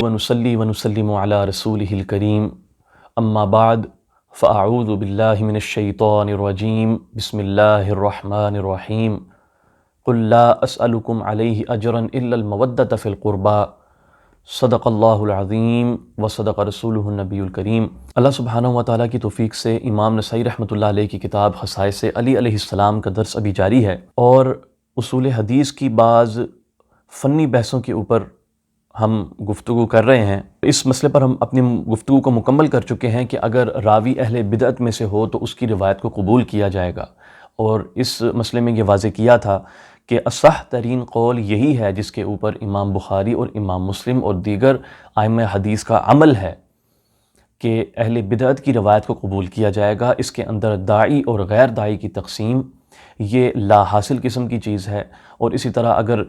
ونصلي ونسلم على رسوله الكريم اما بعد فاعوذ بالله من الشيطان الرجيم بسم الله الرحمن الرحيم قل لا اسألكم عليه اجرا الا المودة في القربى صدق اللہ العظیم وصدق رسولہ النبی الکریم۔ اللہ سبحانہ و تعالیٰ کی توفیق سے امام نسائی رحمۃ اللہ علیہ کی کتاب خصائص علی علیہ السلام کا درس ابھی جاری ہے، اور اصول حدیث کی بعض فنی بحثوں کے اوپر ہم گفتگو کر رہے ہیں۔ اس مسئلے پر ہم اپنی گفتگو کو مکمل کر چکے ہیں کہ اگر راوی اہل بدعت میں سے ہو تو اس کی روایت کو قبول کیا جائے گا، اور اس مسئلے میں یہ واضح کیا تھا کہ اصح ترین قول یہی ہے جس کے اوپر امام بخاری اور امام مسلم اور دیگر ائمہ حدیث کا عمل ہے کہ اہل بدعت کی روایت کو قبول کیا جائے گا۔ اس کے اندر داعی اور غیر داعی کی تقسیم یہ لا حاصل قسم کی چیز ہے، اور اسی طرح اگر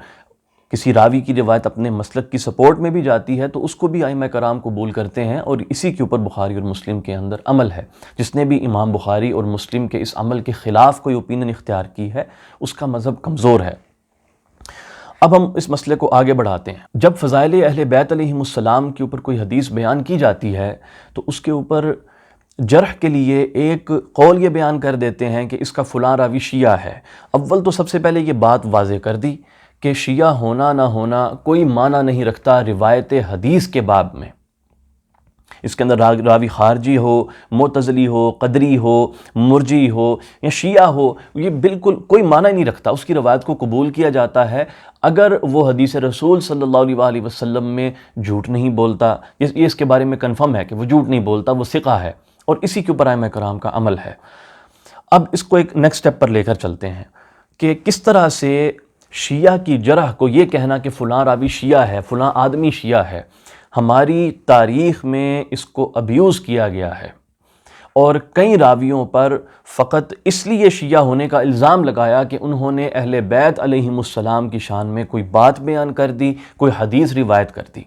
کسی راوی کی روایت اپنے مسلک کی سپورٹ میں بھی جاتی ہے تو اس کو بھی ائمہ کرام قبول کرتے ہیں، اور اسی کے اوپر بخاری اور مسلم کے اندر عمل ہے۔ جس نے بھی امام بخاری اور مسلم کے اس عمل کے خلاف کوئی اوپینین اختیار کی ہے اس کا مذہب کمزور ہے۔ اب ہم اس مسئلے کو آگے بڑھاتے ہیں۔ جب فضائل اہل بیت علیہم السلام کے اوپر کوئی حدیث بیان کی جاتی ہے تو اس کے اوپر جرح کے لیے ایک قول یہ بیان کر دیتے ہیں کہ اس کا فلاں راوی شیعہ ہے۔ اول تو سب سے پہلے یہ بات واضح کر دی کہ شیعہ ہونا نہ ہونا کوئی معنی نہیں رکھتا روایت حدیث کے باب میں۔ اس کے اندر راوی خارجی ہو، معتزلی ہو، قدری ہو، مرجی ہو یا شیعہ ہو، یہ بالکل کوئی معنی نہیں رکھتا، اس کی روایت کو قبول کیا جاتا ہے اگر وہ حدیث رسول صلی اللہ علیہ وسلم میں جھوٹ نہیں بولتا۔ یہ اس کے بارے میں کنفرم ہے کہ وہ جھوٹ نہیں بولتا، وہ ثقہ ہے، اور اسی کے اوپر ائمہ کرام کا عمل ہے۔ اب اس کو ایک نیکسٹ سٹیپ پر لے کر چلتے ہیں کہ کس طرح سے شیعہ کی جرح کو یہ کہنا کہ فلاں راوی شیعہ ہے، فلاں آدمی شیعہ ہے، ہماری تاریخ میں اس کو ابیوز کیا گیا ہے، اور کئی راویوں پر فقط اس لیے شیعہ ہونے کا الزام لگایا کہ انہوں نے اہل بیت علیہم السلام کی شان میں کوئی بات بیان کر دی، کوئی حدیث روایت کر دی،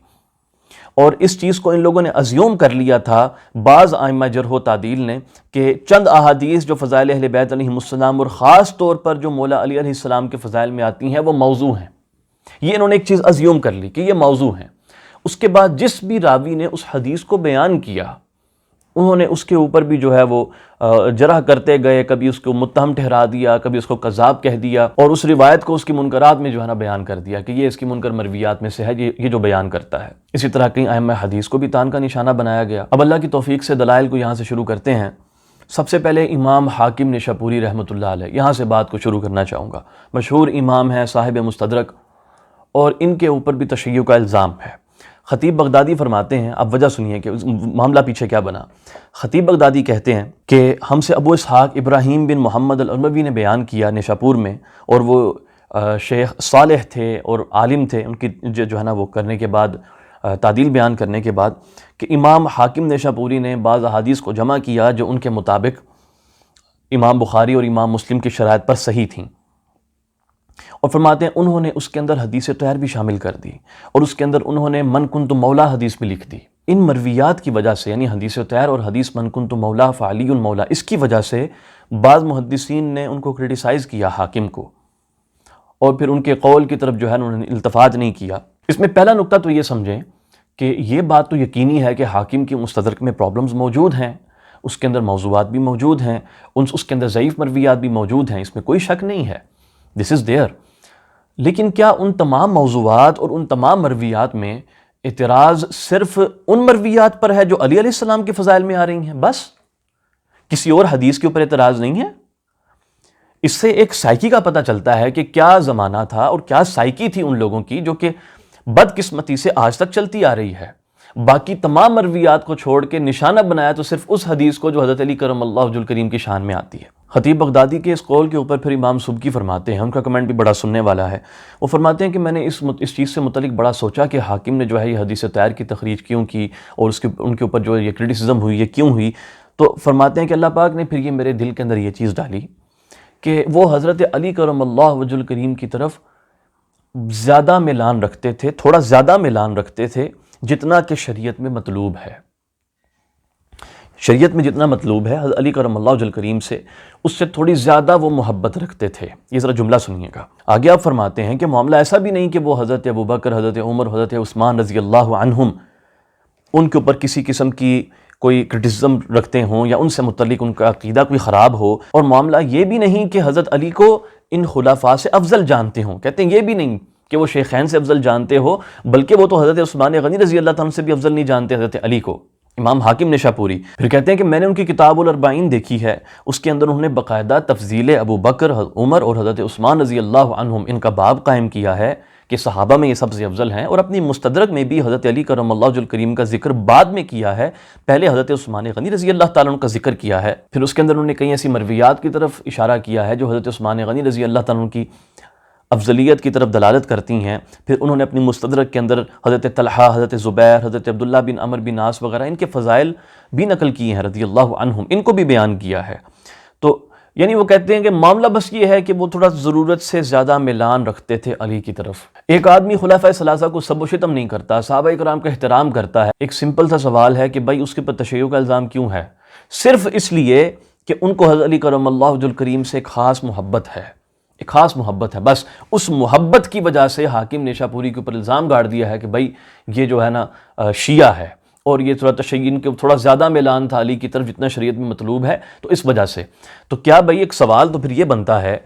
اور اس چیز کو ان لوگوں نے ازیوم کر لیا تھا بعض ائمہ جرح و تعدیل نے کہ چند احادیث جو فضائل اہل بیت علیہم السلام اور خاص طور پر جو مولا علی علیہ السلام کے فضائل میں آتی ہیں وہ موضوع ہیں۔ یہ انہوں نے ایک چیز ازیوم کر لی کہ یہ موضوع ہیں۔ اس کے بعد جس بھی راوی نے اس حدیث کو بیان کیا انہوں نے اس کے اوپر بھی جو ہے وہ جرح کرتے گئے، کبھی اس کو متہم ٹھہرا دیا، کبھی اس کو کذاب کہہ دیا، اور اس روایت کو اس کی منکرات میں جو ہے نا بیان کر دیا کہ یہ اس کی منکر مرویات میں سے ہے، یہ جو بیان کرتا ہے۔ اسی طرح کئی ائمہ حدیث کو بھی تان کا نشانہ بنایا گیا۔ اب اللہ کی توفیق سے دلائل کو یہاں سے شروع کرتے ہیں۔ سب سے پہلے امام حاکم نشاپوری رحمۃ اللہ علیہ، یہاں سے بات کو شروع کرنا چاہوں گا۔ مشہور امام ہے، صاحب مستدرک، اور ان کے اوپر بھی تشیع کا الزام ہے۔ خطیب بغدادی فرماتے ہیں، اب وجہ سنیے کہ معاملہ پیچھے کیا بنا۔ خطیب بغدادی کہتے ہیں کہ ہم سے ابو اسحاق ابراہیم بن محمد الاموی نے بیان کیا نشاپور میں، اور وہ شیخ صالح تھے اور عالم تھے، ان کی جو ہے نا وہ کرنے کے بعد تعدیل بیان کرنے کے بعد کہ امام حاکم نشاپوری نے بعض احادیث کو جمع کیا جو ان کے مطابق امام بخاری اور امام مسلم کی شرائط پر صحیح تھیں، اور فرماتے ہیں انہوں نے اس کے اندر حدیث طیر بھی شامل کر دی، اور اس کے اندر انہوں نے من کنت مولا حدیث بھی لکھ دی۔ ان مرویات کی وجہ سے، یعنی حدیث طیر اور حدیث من کنت مولا فعلی مولا، اس کی وجہ سے بعض محدثین نے ان کو کرٹیسائز کیا حاکم کو، اور پھر ان کے قول کی طرف جو ہے انہوں نے التفات نہیں کیا۔ اس میں پہلا نقطہ تو یہ سمجھیں کہ یہ بات تو یقینی ہے کہ حاکم کی مستدرک میں پرابلمز موجود ہیں، اس کے اندر موضوعات بھی موجود ہیں، اس کے اندر ضعیف مرویات بھی موجود ہیں، اس میں کوئی شک نہیں ہے، دس از دیئر۔ لیکن کیا ان تمام موضوعات اور ان تمام مرویات میں اعتراض صرف ان مرویات پر ہے جو علی علیہ السلام کے فضائل میں آ رہی ہیں؟ بس کسی اور حدیث کے اوپر اعتراض نہیں ہے؟ اس سے ایک سائیکی کا پتہ چلتا ہے کہ کیا زمانہ تھا اور کیا سائیکی تھی ان لوگوں کی جو کہ بدقسمتی سے آج تک چلتی آ رہی ہے۔ باقی تمام مرویات کو چھوڑ کے نشانہ بنایا تو صرف اس حدیث کو جو حضرت علی کرم اللہ وجہ الکریم کی شان میں آتی ہے۔ خطیب بغدادی کے اس قول کے اوپر پھر امام سبکی فرماتے ہیں، ان کا کمنٹ بھی بڑا سننے والا ہے، وہ فرماتے ہیں کہ میں نے اس چیز سے متعلق بڑا سوچا کہ حاکم نے جو ہے یہ حدیث طیر کی تخریج کیوں کی، اور ان کے اوپر جو یہ کرٹیسزم ہوئی یہ کیوں ہوئی، تو فرماتے ہیں کہ اللہ پاک نے پھر یہ میرے دل کے اندر یہ چیز ڈالی کہ وہ حضرت علی کرم اللہ وجہ الکریم کی طرف زیادہ میلان رکھتے تھے، تھوڑا زیادہ میلان رکھتے تھے جتنا کہ شریعت میں مطلوب ہے۔ شریعت میں جتنا مطلوب ہے حضرت علی کرم اللہ وجہ کریم سے، اس سے تھوڑی زیادہ وہ محبت رکھتے تھے۔ یہ ذرا جملہ سنیے گا، آگے آپ فرماتے ہیں کہ معاملہ ایسا بھی نہیں کہ وہ حضرت ابوبکر، حضرت عمر، حضرت عثمان رضی اللہ عنہم ان کے اوپر کسی قسم کی کوئی کرٹیسزم رکھتے ہوں یا ان سے متعلق ان کا عقیدہ کوئی خراب ہو، اور معاملہ یہ بھی نہیں کہ حضرت علی کو ان خلفاء سے افضل جانتے ہوں۔ کہتے ہیں یہ بھی نہیں کہ وہ شیخین سے افضل جانتے ہو، بلکہ وہ تو حضرت عثمان غنی رضی اللہ تعالیٰ سے بھی افضل نہیں جانتے حضرت علی کو۔ امام حاکم نشاپوری پھر کہتے ہیں کہ میں نے ان کی کتاب الاربعین دیکھی ہے، اس کے اندر انہوں نے باقاعدہ تفضیل ابو بکر، عمر اور حضرت عثمان رضی اللہ عنہم ان کا باب قائم کیا ہے کہ صحابہ میں یہ سب سے افضل ہیں، اور اپنی مستدرک میں بھی حضرت علی کرم اللہ وجہ کریم کا ذکر بعد میں کیا ہے، پہلے حضرت عثمان غنی رضی اللہ تعالیٰ عنہ کا ذکر کیا ہے۔ پھر اس کے اندر انہوں نے کئی ایسی مرویات کی طرف اشارہ کیا ہے جو حضرت عثمان غنی رضی اللہ تعالیٰ عنہ کی افضلیت کی طرف دلالت کرتی ہیں۔ پھر انہوں نے اپنی مستدرک کے اندر حضرت طلحہ، حضرت زبیر، حضرت عبداللہ بن عمر بن عاص وغیرہ ان کے فضائل بھی نقل کیے ہیں رضی اللہ عنہم، ان کو بھی بیان کیا ہے۔ تو یعنی وہ کہتے ہیں کہ معاملہ بس یہ ہے کہ وہ تھوڑا ضرورت سے زیادہ میلان رکھتے تھے علی کی طرف۔ ایک آدمی خلفائے ثلاثہ کو سب و شتم نہیں کرتا، صحابہ کرام کا احترام کرتا ہے۔ ایک سمپل سا سوال ہے کہ بھائی اس کے پر تشیع کا الزام کیوں ہے؟ صرف اس لیے کہ ان کو حضرت علی کرم اللہ وجہ کریم سے ایک خاص محبت ہے، ایک خاص محبت ہے، بس اس محبت کی وجہ سے حاکم نیشاپوری کے اوپر الزام گاڑ دیا ہے کہ بھائی یہ جو ہے نا شیعہ ہے، اور یہ تھوڑا تشیع کے تھوڑا زیادہ میلان تھا علی کی طرف جتنا شریعت میں مطلوب ہے، تو اس وجہ سے۔ تو کیا بھائی ایک سوال تو پھر یہ بنتا ہے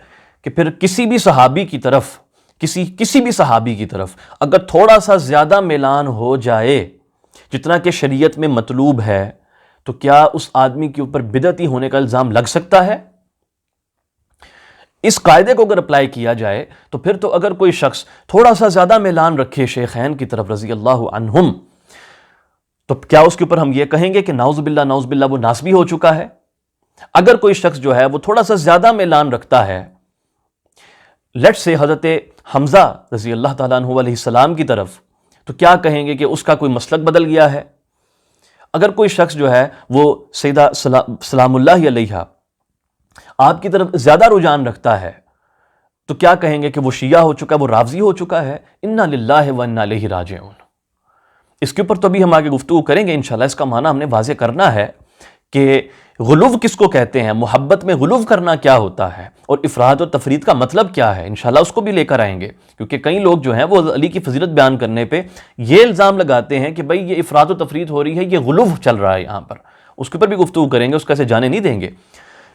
کہ پھر کسی بھی صحابی کی طرف کسی بھی صحابی کی طرف اگر تھوڑا سا زیادہ میلان ہو جائے جتنا کہ شریعت میں مطلوب ہے، تو کیا اس آدمی کے اوپر بدعتی ہونے کا الزام لگ سکتا ہے؟ اس قاعدے کو اگر اپلائی کیا جائے تو پھر تو اگر کوئی شخص تھوڑا سا زیادہ میلان رکھے شیخین کی طرف رضی اللہ عنہم، تو کیا اس کے اوپر ہم یہ کہیں گے کہ نعوذ باللہ وہ ناسبی ہو چکا ہے؟ اگر کوئی شخص جو ہے وہ تھوڑا سا زیادہ میلان رکھتا ہے لیٹ سے حضرت حمزہ رضی اللہ تعالیٰ عنہ علیہ السلام کی طرف، تو کیا کہیں گے کہ اس کا کوئی مسلک بدل گیا ہے؟ اگر کوئی شخص جو ہے وہ سیدہ سلام اللہ علیہا آپ کی طرف زیادہ رجحان رکھتا ہے، تو کیا کہیں گے کہ وہ شیعہ ہو چکا ہے، وہ رافضی ہو چکا ہے؟ انا للہ و انا الیہ راجعون۔ اس کے اوپر تو بھی ہم آگے گفتگو کریں گے انشاءاللہ۔ اس کا معنی ہم نے واضح کرنا ہے کہ غلو کس کو کہتے ہیں، محبت میں غلو کرنا کیا ہوتا ہے، اور افراد و تفرید کا مطلب کیا ہے، انشاءاللہ اس کو بھی لے کر آئیں گے، کیونکہ کئی لوگ جو ہیں وہ علی کی فضیلت بیان کرنے پہ یہ الزام لگاتے ہیں کہ بھئی یہ افراد و تفرید ہو رہی ہے، یہ غلو چل رہا ہے یہاں پر۔ اس کے اوپر بھی گفتگو کریں گے، اس کو ایسے جانے نہیں دیں گے۔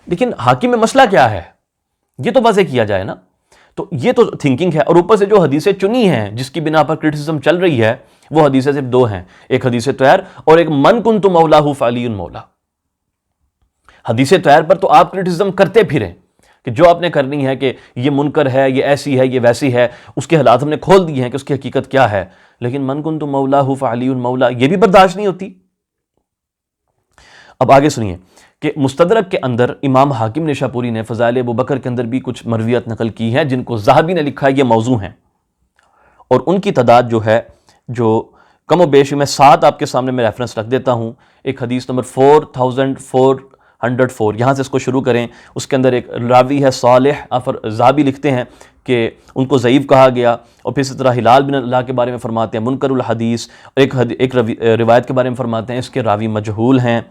لیکن حاکم میں مسئلہ کیا ہے یہ تو واضح کیا جائے نا۔ تو یہ تو تھنکنگ ہے، اور اوپر سے جو حدیثیں چنی ہیں جس کی بنا پر کرٹیسزم چل رہی ہے، وہ حدیثیں صرف دو ہیں، ایک حدیث طیر اور ایک من کنت مولاہ فعلی مولا۔ حدیث طیر پر تو آپ کرٹیسزم کرتے پھریں کہ جو آپ نے کرنی ہے کہ یہ منکر ہے، یہ ایسی ہے، یہ ویسی ہے، اس کے حالات ہم نے کھول دیے ہیں کہ اس کی حقیقت کیا ہے، لیکن من کنت مولاہ فعلی مولا یہ بھی برداشت نہیں ہوتی۔ اب آگے سنیے کہ مستدرک کے اندر امام حاکم نشاپوری نے فضائل ابوبکر کے اندر بھی کچھ مرویات نقل کی ہیں جن کو ذہبی نے لکھا ہے یہ موضوع ہیں، اور ان کی تعداد جو ہے جو کم و بیش میں 7 آپ کے سامنے میں ریفرنس رکھ دیتا ہوں۔ ایک حدیث نمبر 4404، یہاں سے اس کو شروع کریں۔ اس کے اندر ایک راوی ہے صالح، ذہبی لکھتے ہیں کہ ان کو ضعیف کہا گیا، اور پھر اسی طرح ہلال بن اللہ کے بارے میں فرماتے ہیں منکر الحدیث، ایک روایت کے بارے میں فرماتے ہیں اس کے راوی مجہول ہیں،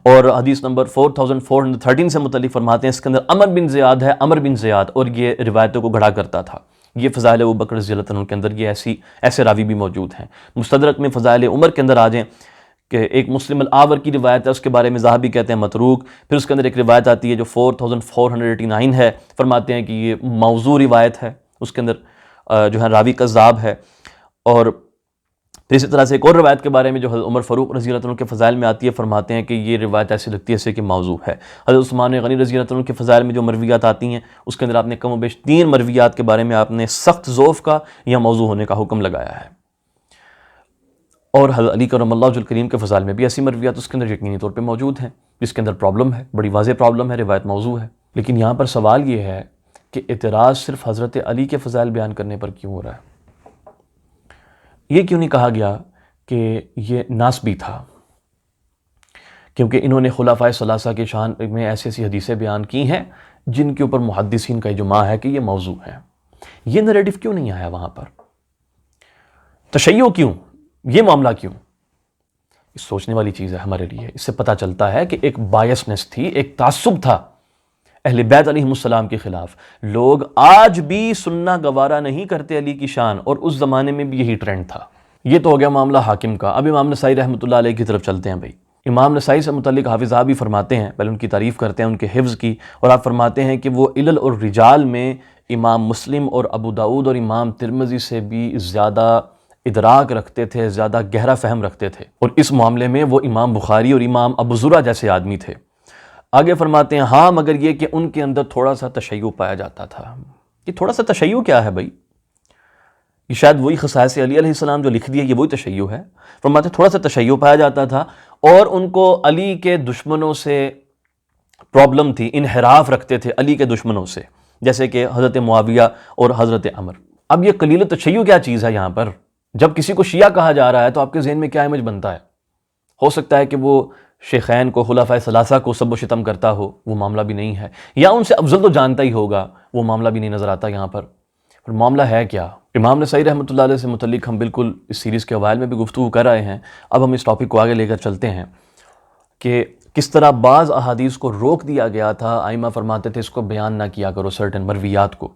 اور حدیث نمبر 4413 سے متعلق فرماتے ہیں اس کے اندر عمر بن زیاد ہے، عمر بن زیاد، اور یہ روایتوں کو گھڑا کرتا تھا۔ یہ فضائل ابوبکر رضی اللہ عنہ کے اندر یہ ایسے راوی بھی موجود ہیں۔ مستدرک میں فضائل عمر کے اندر آ جائیں کہ ایک مسلم الآور کی روایت ہے، اس کے بارے میں ذہبی کہتے ہیں متروک۔ پھر اس کے اندر ایک روایت آتی ہے جو 4489 ہے، فرماتے ہیں کہ یہ موضوع روایت ہے، اس کے اندر جو ہے راوی کذاب ہے۔ اور پھر اسی طرح سے ایک اور روایت کے بارے میں جو حضرت عمر فاروق رضی اللہ عنہ کے فضائل میں آتی ہے، فرماتے ہیں کہ یہ روایت ایسی لگتی ہے جیسے کہ موضوع ہے۔ حضرت عثمان غنی رضی اللہ عنہ کے فضائل میں جو مرویات آتی ہیں اس کے اندر آپ نے کم و بیش 3 مرویات کے بارے میں آپ نے سخت ضعف کا یا موضوع ہونے کا حکم لگایا ہے، اور حضرت علی کرم اللہ وجہ کریم کے فضائل میں بھی ایسی مرویات اس کے اندر یقینی طور پہ موجود ہیں جس کے اندر پرابلم ہے، بڑی واضح پرابلم ہے، روایت موضوع ہے۔ لیکن یہاں پر سوال یہ ہے کہ اعتراض صرف حضرت علی کے فضائل بیان کرنے پر کیوں ہو رہا ہے؟ یہ کیوں نہیں کہا گیا کہ یہ ناسبی تھا؟ کیونکہ انہوں نے خلفائے ثلاثہ کے شان میں ایسی حدیثیں بیان کی ہیں جن کے اوپر محدثین کا اجماع ہے کہ یہ موضوع ہے۔ یہ نریٹو کیوں نہیں آیا وہاں پر؟ تشیع کیوں؟ یہ معاملہ کیوں؟ اس سوچنے والی چیز ہے ہمارے لیے. اس سے پتہ چلتا ہے کہ ایک بائسنس تھی، ایک تعصب تھا اہل بیت علیہم السلام کے خلاف. لوگ آج بھی سننا گوارا نہیں کرتے علی کی شان، اور اس زمانے میں بھی یہی ٹرینڈ تھا. یہ تو ہو گیا معاملہ حاکم کا. اب امام نسائی رحمۃ اللہ علیہ کی طرف چلتے ہیں. بھائی امام نسائی سے متعلق حافظ صاحب بھی فرماتے ہیں، پہلے ان کی تعریف کرتے ہیں ان کے حفظ کی، اور آپ فرماتے ہیں کہ وہ علل اور رجال میں امام مسلم اور ابو داؤد اور امام ترمذی سے بھی زیادہ ادراک رکھتے تھے، زیادہ گہرا فہم رکھتے تھے، اور اس معاملے میں وہ امام بخاری اور امام ابو زرع جیسے آدمی تھے. آگے فرماتے ہیں ہاں مگر یہ کہ ان کے اندر تھوڑا سا تشیع پایا جاتا تھا. یہ تھوڑا سا تشیع کیا ہے بھائی؟ یہ شاید وہی خصائص علی علیہ السلام جو لکھ دیا یہ وہی تشیع ہے. فرماتے ہیں تھوڑا سا تشیع پایا جاتا تھا، اور ان کو علی کے دشمنوں سے پرابلم تھی، انحراف رکھتے تھے علی کے دشمنوں سے، جیسے کہ حضرت معاویہ اور حضرت عمر. اب یہ قلیل تشیع کیا چیز ہے یہاں پر؟ جب کسی کو شیعہ کہا جا رہا ہے تو آپ کے ذہن میں کیا امیج بنتا ہے؟ ہو سکتا ہے کہ وہ شیخین کو، خلفائے ثلاثہ کو سب و شتم کرتا ہو، وہ معاملہ بھی نہیں ہے، یا ان سے افضل تو جانتا ہی ہوگا، وہ معاملہ بھی نہیں نظر آتا یہاں پر. معاملہ ہے کیا؟ امام نسائی رحمۃ اللہ علیہ سے متعلق ہم بالکل اس سیریز کے اوائل میں بھی گفتگو کر رہے ہیں. اب ہم اس ٹاپک کو آگے لے کر چلتے ہیں کہ کس طرح بعض احادیث کو روک دیا گیا تھا. آئمہ فرماتے تھے اس کو بیان نہ کیا کرو، سرٹن مرویات کو.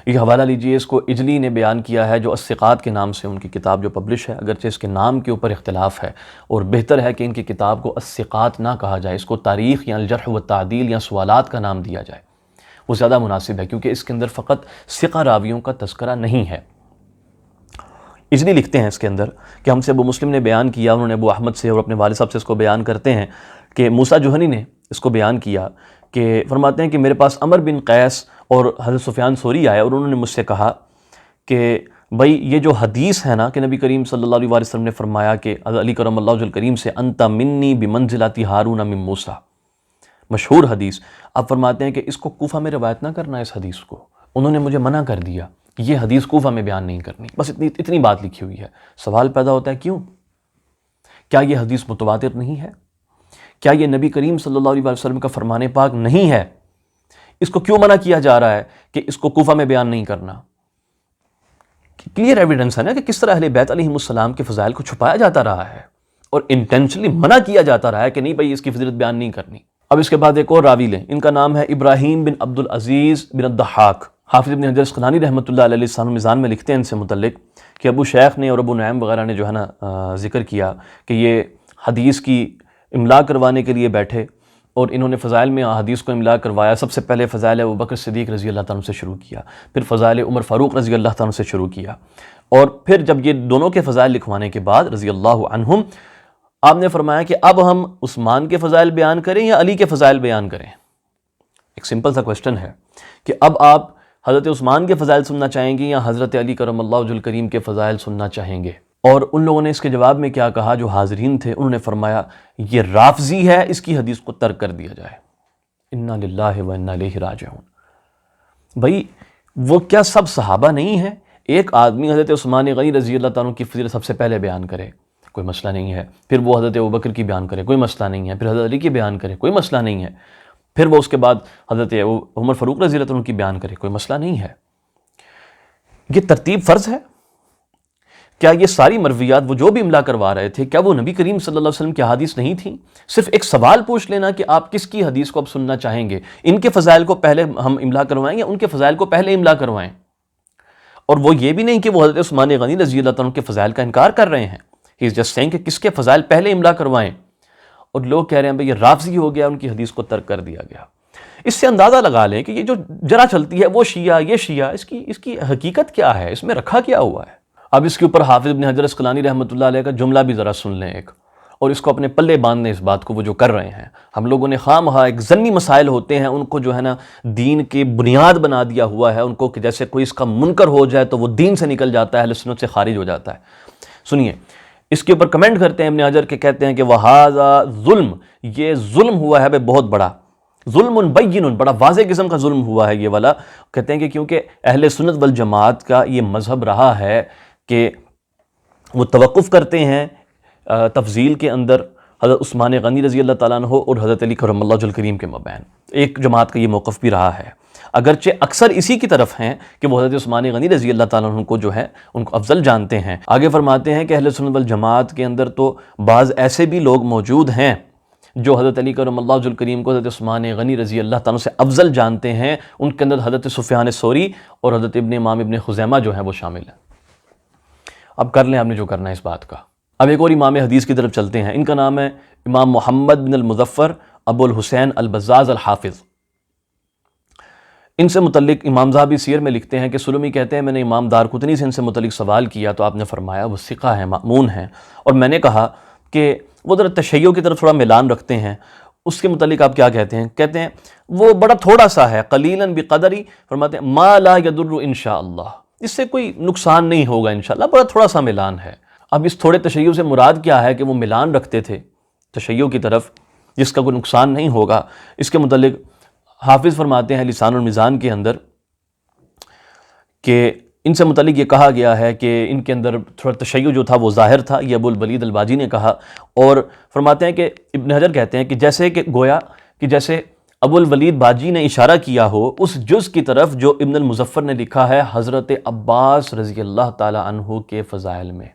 یہ حوالہ لیجئے، اس کو اجلی نے بیان کیا ہے، جو الثقات کے نام سے ان کی کتاب جو پبلش ہے، اگرچہ اس کے نام کے اوپر اختلاف ہے، اور بہتر ہے کہ ان کی کتاب کو الثقات نہ کہا جائے، اس کو تاریخ یا الجرح والتعدیل یا سوالات کا نام دیا جائے، وہ زیادہ مناسب ہے، کیونکہ اس کے اندر فقط ثقہ راویوں کا تذکرہ نہیں ہے. اجلی لکھتے ہیں اس کے اندر کہ ہم سے ابو مسلم نے بیان کیا، انہوں نے ابو احمد سے اور اپنے والد صاحب سے اس کو بیان کرتے ہیں کہ موسیٰ جوہنی نے اس کو بیان کیا، کہ فرماتے ہیں کہ میرے پاس عمر بن قیس اور حضرت سفیان ثوری آئے، اور انہوں نے مجھ سے کہا کہ بھائی یہ جو حدیث ہے نا کہ نبی کریم صلی اللہ علیہ وسلم نے فرمایا کہ علی کرم اللہ وجہ الکریم سے انت منی بمنزلۃ ہارون من موسیٰ، مشہور حدیث. آپ فرماتے ہیں کہ اس کو کوفہ میں روایت نہ کرنا، اس حدیث کو انہوں نے مجھے منع کر دیا، یہ حدیث کوفہ میں بیان نہیں کرنی. بس اتنی بات لکھی ہوئی ہے. سوال پیدا ہوتا ہے کیوں؟ کیا یہ حدیث متواتر نہیں ہے؟ کیا یہ نبی کریم صلی اللہ علیہ وسلم کا فرمان پاک نہیں ہے؟ اس کو کیوں منع کیا جا رہا ہے کہ اس کو کوفہ میں بیان نہیں کرنا؟ کلیئر ایویڈنس ہے نا کہ کس طرح اہل بیت علیہم السلام کے فضائل کو چھپایا جاتا رہا ہے، اور انٹینشنلی منع کیا جاتا رہا ہے کہ نہیں بھائی اس کی فضیلت بیان نہیں کرنی. اب اس کے بعد ایک اور راوی لیں، ان کا نام ہے ابراہیم بن عبد العزیز بن الضحاک. حافظ ابن حجر اسقلانی رحمۃ اللہ علیہ لسان المیزان میں لکھتے ہیں ان سے متعلق کہ ابو شیخ نے اور ابو نعیم وغیرہ نے جو ہے نا ذکر کیا کہ یہ حدیث کی املا کروانے کے لیے بیٹھے، اور انہوں نے فضائل میں حدیث کو املا کروایا. سب سے پہلے فضائل ابو بکر صدیق رضی اللہ تعالیٰ عنہ سے شروع کیا، پھر فضائل عمر فاروق رضی اللہ تعالیٰ عنہ سے شروع کیا، اور پھر جب یہ دونوں کے فضائل لکھوانے کے بعد رضی اللہ عنہم، آپ نے فرمایا کہ اب ہم عثمان کے فضائل بیان کریں یا علی کے فضائل بیان کریں. ایک سمپل سا کوشچن ہے کہ اب آپ حضرت عثمان کے فضائل سننا چاہیں گے یا حضرت علی کرم اللہ وجہ الکریم کے فضائل سننا چاہیں گے؟ اور ان لوگوں نے اس کے جواب میں کیا کہا جو حاضرین تھے؟ انہوں نے فرمایا یہ رافضی ہے، اس کی حدیث کو ترک کر دیا جائے. انا للہ و انا الیہ راجعون. بھائی وہ کیا سب صحابہ نہیں ہیں؟ ایک آدمی حضرت عثمان غنی رضی اللہ تعالیٰ عنہ کی فضیلت سب سے پہلے بیان کرے، کوئی مسئلہ نہیں ہے، پھر وہ حضرت ابوبکر کی بیان کرے، کوئی مسئلہ نہیں ہے، پھر حضرت علی کی بیان کرے، کوئی مسئلہ نہیں ہے، پھر وہ اس کے بعد حضرت عمر فاروق رضی اللہ عنہ کی بیان کرے، کوئی مسئلہ نہیں ہے. یہ ترتیب فرض ہے؟ کیا یہ ساری مرویات وہ جو بھی املا کروا رہے تھے کیا وہ نبی کریم صلی اللہ علیہ وسلم کی حدیث نہیں تھیں؟ صرف ایک سوال پوچھ لینا کہ آپ کس کی حدیث کو اب سننا چاہیں گے، ان کے فضائل کو پہلے ہم املا کروائیں یا ان کے فضائل کو پہلے املا کروائیں؟ اور وہ یہ بھی نہیں کہ وہ حضرت عثمان غنی رضی اللہ عنہ کے فضائل کا انکار کر رہے ہیں، ہی از جسٹ سیئنگ کہ کس کے فضائل پہلے املا کروائیں، اور لوگ کہہ رہے ہیں بھئی یہ رافضی ہو گیا، ان کی حدیث کو ترک کر دیا گیا. اس سے اندازہ لگا لیں کہ یہ جو جرا چلتی ہے وہ شیعہ یہ شیعہ، اس کی حقیقت کیا ہے، اس میں رکھا کیا ہوا ہے. اب اس کے اوپر حافظ ابن حجر اسقلانی رحمۃ اللہ علیہ کا جملہ بھی ذرا سن لیں ایک، اور اس کو اپنے پلے باندھ لیں اس بات کو، وہ جو کر رہے ہیں. ہم لوگوں نے خواہ مخواہ ایک ضمنی مسائل ہوتے ہیں ان کو جو ہے نا دین کی بنیاد بنا دیا ہوا ہے ان کو، کہ جیسے کوئی اس کا منکر ہو جائے تو وہ دین سے نکل جاتا ہے، اہل سنت سے خارج ہو جاتا ہے. سنیے اس کے اوپر کمنٹ کرتے ہیں ابن حجر کے، کہتے ہیں کہ وَهَذَا ظلم، یہ ظلم ہوا ہے بہت بڑا، ظلم بین، بڑا واضح قسم کا ظلم ہوا ہے یہ والا. کہتے ہیں کہ کیونکہ اہل سنت والجماعت کا یہ مذہب رہا ہے کہ وہ توقف کرتے ہیں تفضیل کے اندر حضرت عثمان غنی رضی اللہ تعالیٰ عنہ اور حضرت علی کرم اللہ وجہ الکریم کے مابین. ایک جماعت کا یہ موقف بھی رہا ہے. اگرچہ اکثر اسی کی طرف ہیں کہ وہ حضرت عثمان غنی رضی اللہ تعالیٰ عنہ کو جو ہے ان کو افضل جانتے ہیں۔ آگے فرماتے ہیں کہ اہل سنت والجماعت کے اندر تو بعض ایسے بھی لوگ موجود ہیں جو حضرت علی کرم اللہ وجہ الکریم کو حضرت عثمان غنی رضی اللہ تعالیٰ سے افضل جانتے ہیں۔ ان کے اندر حضرت سفیان ثوری اور حضرت امام ابن خزیمہ جو ہیں وہ شامل ہیں۔ اب کر لیں آپ نے جو کرنا ہے اس بات کا۔ اب ایک اور امام حدیث کی طرف چلتے ہیں، ان کا نام ہے امام محمد بن المظفر ابو الحسین البزاز الحافظ۔ ان سے متعلق امام ذہبی سیر میں لکھتے ہیں کہ سلمی کہتے ہیں میں نے امام دارقطنی سے ان سے متعلق سوال کیا تو آپ نے فرمایا وہ ثقہ ہیں، مأمون ہیں، اور میں نے کہا کہ وہ ذرا تشیع کی طرف تھوڑا میلان رکھتے ہیں، اس کے متعلق آپ کیا کہتے ہیں؟ کہتے ہیں وہ بڑا تھوڑا سا ہے، قلیلاً بقدری، فرماتے ہیں ما لا یضر انشاءاللہ، اس سے کوئی نقصان نہیں ہوگا انشاءاللہ، بڑا تھوڑا سا میلان ہے۔ اب اس تھوڑے تشیع سے مراد کیا ہے کہ وہ میلان رکھتے تھے تشیع کی طرف جس کا کوئی نقصان نہیں ہوگا؟ اس کے متعلق حافظ فرماتے ہیں لسان المیزان کے اندر کہ ان سے متعلق یہ کہا گیا ہے کہ ان کے اندر تھوڑا تشیع جو تھا وہ ظاہر تھا، یہ ابو الولید الباجی نے کہا، اور فرماتے ہیں کہ ابن حجر کہتے ہیں کہ جیسے کہ گویا کہ جیسے ابو الولید باجی نے اشارہ کیا ہو اس جز کی طرف جو ابن المظفر نے لکھا ہے حضرت عباس رضی اللہ تعالی عنہ کے فضائل میں۔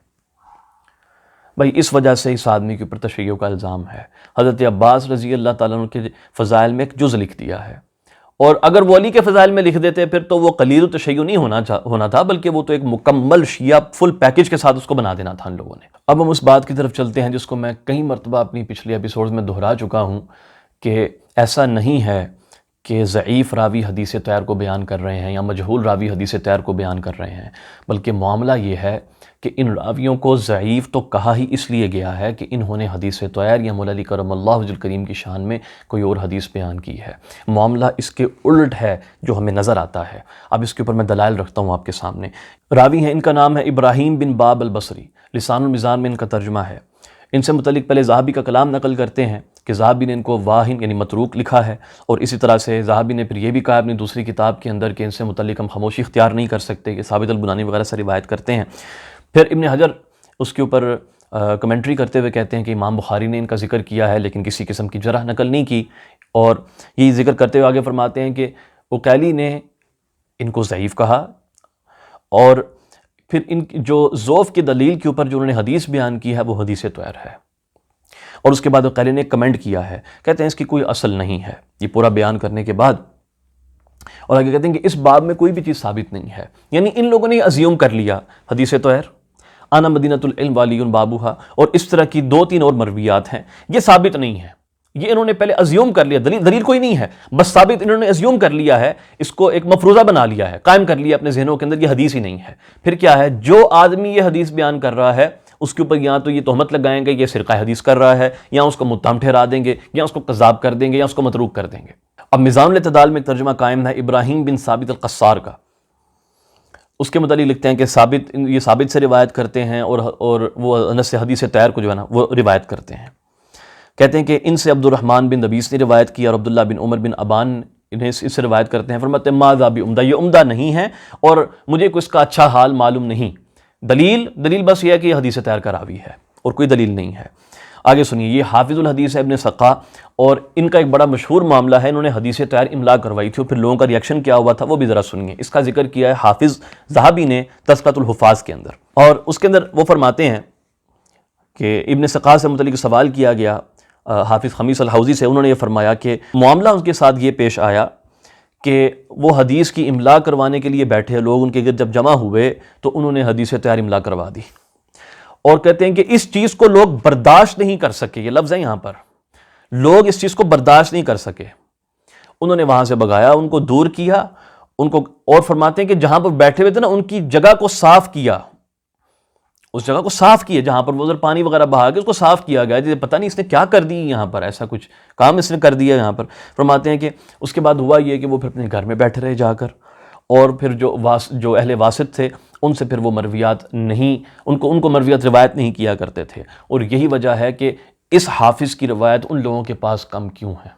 بھائی اس وجہ سے اس آدمی کے اوپر تشیع کا الزام ہے، حضرت عباس رضی اللہ تعالیٰ عنہ کے فضائل میں ایک جز لکھ دیا ہے، اور اگر وہ علی کے فضائل میں لکھ دیتے پھر تو وہ قلیل تشیع نہیں ہونا تھا، بلکہ وہ تو ایک مکمل شیعہ فل پیکج کے ساتھ اس کو بنا دینا تھا ان لوگوں نے۔ اب ہم اس بات کی طرف چلتے ہیں جس کو میں کئی مرتبہ اپنی پچھلی ایپیسوڈز میں دہرا چکا ہوں کہ ایسا نہیں ہے کہ ضعیف راوی حدیث طیر کو بیان کر رہے ہیں یا مجہول راوی حدیث طیر کو بیان کر رہے ہیں، بلکہ معاملہ یہ ہے کہ ان راویوں کو ضعیف تو کہا ہی اس لیے گیا ہے کہ انہوں نے حدیث طیر یا مولا علی کرم اللہ وجہ الکریم کی شان میں کوئی اور حدیث بیان کی ہے۔ معاملہ اس کے الٹ ہے جو ہمیں نظر آتا ہے۔ اب اس کے اوپر میں دلائل رکھتا ہوں آپ کے سامنے۔ راوی ہیں، ان کا نام ہے ابراہیم بن باب البصری، لسان المیزان میں ان کا ترجمہ ہے۔ ان سے متعلق پہلے ذہبی کا کلام نقل کرتے ہیں کہ ذہبی نے ان کو واہن یعنی متروک لکھا ہے، اور اسی طرح سے ذہبی نے پھر یہ بھی کہا اپنی دوسری کتاب کے اندر کہ ان سے متعلق ہم خاموشی اختیار نہیں کر سکتے، کہ ثابت البنانی وغیرہ سے روایت کرتے ہیں۔ پھر ابن حجر اس کے اوپر کمنٹری کرتے ہوئے کہتے ہیں کہ امام بخاری نے ان کا ذکر کیا ہے لیکن کسی قسم کی جرح نقل نہیں کی، اور یہی ذکر کرتے ہوئے آگے فرماتے ہیں کہ عقیلی نے ان کو ضعیف کہا، اور پھر ان جو ضعف کی دلیل کے اوپر جو انہوں نے حدیث بیان کی ہے وہ حدیث طیر ہے، اور اس کے بعد عقیلی نے کمنٹ کیا ہے، کہتے ہیں اس کی کوئی اصل نہیں ہے۔ یہ پورا بیان کرنے کے بعد اور آگے کہتے ہیں کہ اس باب میں کوئی بھی چیز ثابت نہیں ہے، یعنی ان لوگوں نے ازیوم کر لیا حدیث طیر انا مدینۃ العلم والی بابوہا، اور اس طرح کی 2-3 اور مرویات ہیں، یہ ثابت نہیں ہے، یہ انہوں نے پہلے ازیوم کر لیا، دلیل کوئی نہیں ہے، بس ثابت انہوں نے ازیوم کر لیا ہے، اس کو ایک مفروضہ بنا لیا ہے، قائم کر لیا اپنے ذہنوں کے اندر، یہ حدیث ہی نہیں ہے۔ پھر کیا ہے، جو آدمی یہ حدیث بیان کر رہا ہے اس کے اوپر یا تو یہ تہمت لگائیں گے یہ سرقہ حدیث کر رہا ہے، یا اس کو متہم ٹھہرا دیں گے، یا اس کو کذاب کر دیں گے، یا اس کو متروک کر دیں گے۔ اب میزان الاعتدال میں ترجمہ قائم ہے ابراہیم بن ثابت القصار کا، اس کے متعلق لکھتے ہیں کہ یہ ثابت سے روایت کرتے ہیں، اور وہ انس سے حدیث طیر کو جو ہے نا وہ روایت کرتے ہیں۔ کہتے ہیں کہ ان سے عبد الرحمن بن نبیس نے روایت کی، اور عبداللہ بن عمر بن ابان انہیں اس سے روایت کرتے ہیں۔ فرماتے ہیں ماذا بعمدہ، یہ عمدہ نہیں ہے اور مجھے کوئی اس کا اچھا حال معلوم نہیں۔ دلیل بس یہ ہے کہ یہ حدیث طیر کا راوی ہے اور کوئی دلیل نہیں ہے۔ آگے سنیے، یہ حافظ الحدیث ہے ابن سقا، اور ان کا ایک بڑا مشہور معاملہ ہے، انہوں نے حدیث طیر املا کروائی تھی، اور پھر لوگوں کا ریاکشن کیا ہوا تھا وہ بھی ذرا سنیے۔ اس کا ذکر کیا ہے حافظ ذہبی نے تذکرۃ الحفاظ کے اندر، اور اس کے اندر وہ فرماتے ہیں کہ ابن سقا سے متعلق سوال کیا گیا حافظ خمیس الحوزی سے، انہوں نے یہ فرمایا کہ معاملہ ان کے ساتھ یہ پیش آیا کہ وہ حدیث کی املا کروانے کے لیے بیٹھے لوگ ان کے گرد جب جمع ہوئے تو انہوں نے حدیث طیر املا کروا دی، اور کہتے ہیں کہ اس چیز کو لوگ برداشت نہیں کر سکے، یہ لفظ ہے یہاں پر، لوگ اس چیز کو برداشت نہیں کر سکے، انہوں نے وہاں سے بگایا، ان کو دور کیا ان کو، اور فرماتے ہیں کہ جہاں پر بیٹھے ہوئے تھے نا ان کی جگہ کو صاف کیا، اس جگہ کو صاف کیا جہاں پر وہ ادھر پانی وغیرہ بہا کے اس کو صاف کیا گیا، جیسے پتہ نہیں اس نے کیا کر دی یہاں پر، ایسا کچھ کام اس نے کر دیا یہاں پر۔ فرماتے ہیں کہ اس کے بعد ہوا یہ کہ وہ پھر اپنے گھر میں بیٹھے رہے جا کر، اور پھر جو اہل واسط تھے ان سے پھر وہ مرویات نہیں، ان کو مرویات روایت نہیں کیا کرتے تھے، اور یہی وجہ ہے کہ اس حافظ کی روایت ان لوگوں کے پاس کم کیوں ہے۔